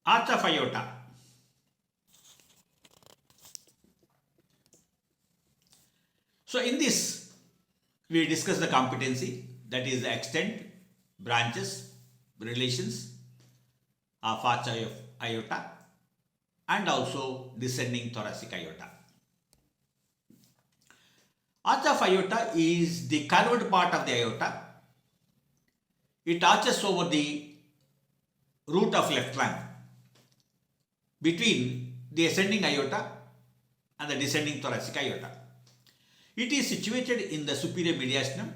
Arch of aorta. So in this, we discuss the competency, that is the extent, branches, relations of arch of aorta, and also descending thoracic aorta. Arch of aorta is the curved part of the aorta. It arches over the root of left lung between the ascending aorta and the descending thoracic aorta. It is situated in the superior mediastinum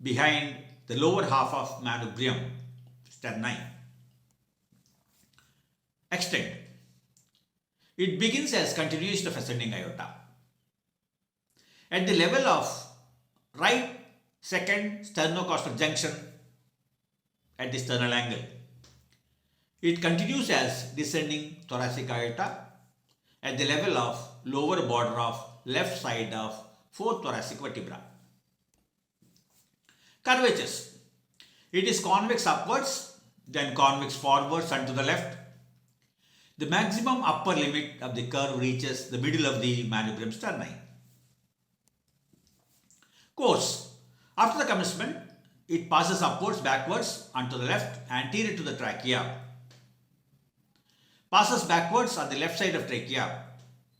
behind the lower half of manubrium sterni. Extent. It begins as continuation of ascending aorta. At the level of right second sternocostal junction at the sternal angle, it continues as descending thoracic aorta at the level of lower border of left side of fourth thoracic vertebra. Curvatures. It is convex upwards, then convex forwards and to the left. The maximum upper limit of the curve reaches the middle of the manubrium sterni. Course. After the commencement, it passes upwards, backwards, and to the left, anterior to the trachea. Passes backwards on the left side of trachea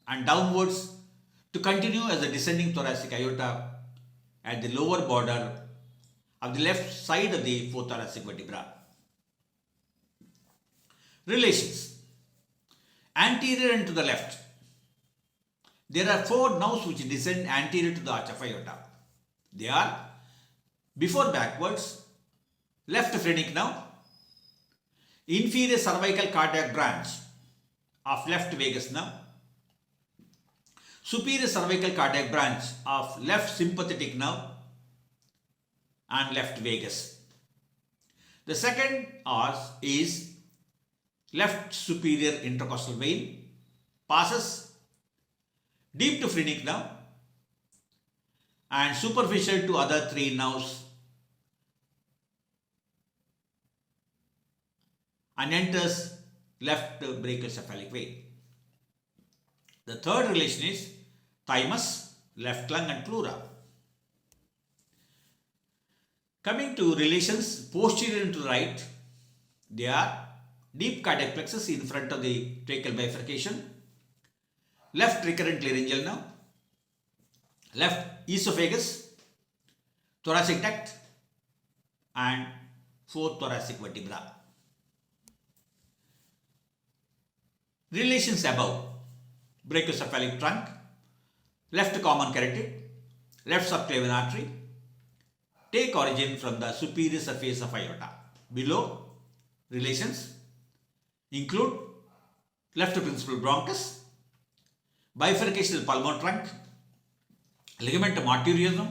and downwards to continue as the descending thoracic aorta at the lower border of the left side of the fourth thoracic vertebra. Relations. Anterior and to the left. There are four nerves which descend anterior to the arch of aorta. They are before backwards, left phrenic nerve, inferior cervical cardiac branch of left vagus nerve, superior cervical cardiac branch of left sympathetic nerve and left vagus. The second arch is left superior intercostal vein, passes deep to phrenic nerve and superficial to other three nerves and enters left brachiocephalic vein. The third relation is thymus, left lung and pleura. Coming to relations posterior and to the right, they are deep cardiac plexus in front of the tracheal bifurcation, left recurrent laryngeal nerve, left esophagus, thoracic duct and fourth thoracic vertebra. Relations above: brachiocephalic trunk, left common carotid, left subclavian artery, take origin from the superior surface of aorta. Below, relations include left principal bronchus, bifurcational pulmonary trunk, ligamentum arteriosum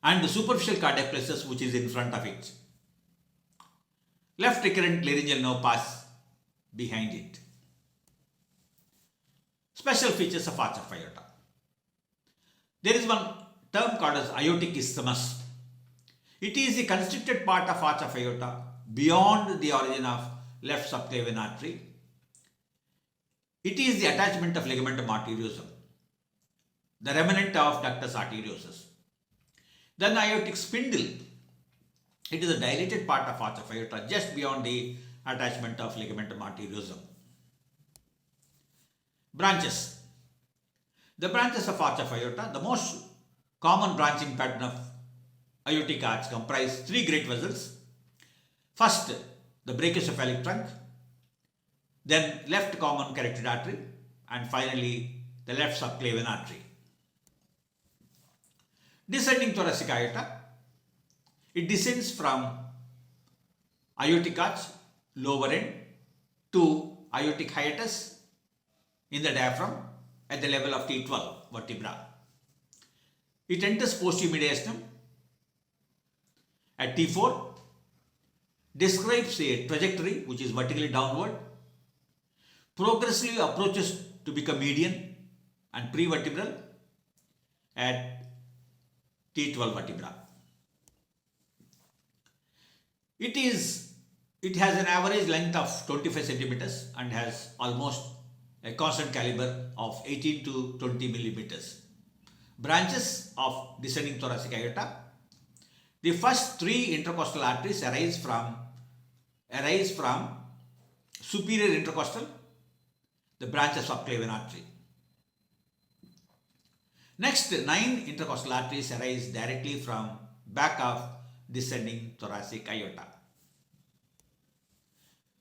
and the superficial cardiac plexus which is in front of it. Left recurrent laryngeal nerve pass behind it. Special features of arch of aorta. There is one term called as aortic isthmus. It is the constricted part of arch of aorta beyond the origin of left subclavian artery. It is the attachment of ligamentum arteriosum, the remnant of ductus arteriosus. Then aortic spindle. It is a dilated part of arch of aorta just beyond the attachment of ligamentum arteriosum. Branches. The branches of arch of aorta, the most common branching pattern of aortic arch comprise three great vessels. First, the brachiocephalic trunk, then left common carotid artery, and finally the left subclavian artery. Descending thoracic aorta. It descends from aortic arch lower end to aortic hiatus in the diaphragm at the level of T12 vertebra. It enters posterior mediastinum at T4, describes a trajectory which is vertically downward, progressively approaches to become median and prevertebral at T12 vertebra. It is It has an average length of 25 centimeters and has almost a constant caliber of 18 to 20 millimeters. Branches of descending thoracic aorta. The first three intercostal arteries arise from superior intercostal, the branches of Clavin artery. Next, 9 intercostal arteries arise directly from back of descending thoracic aorta.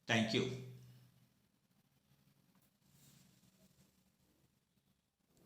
Thank you.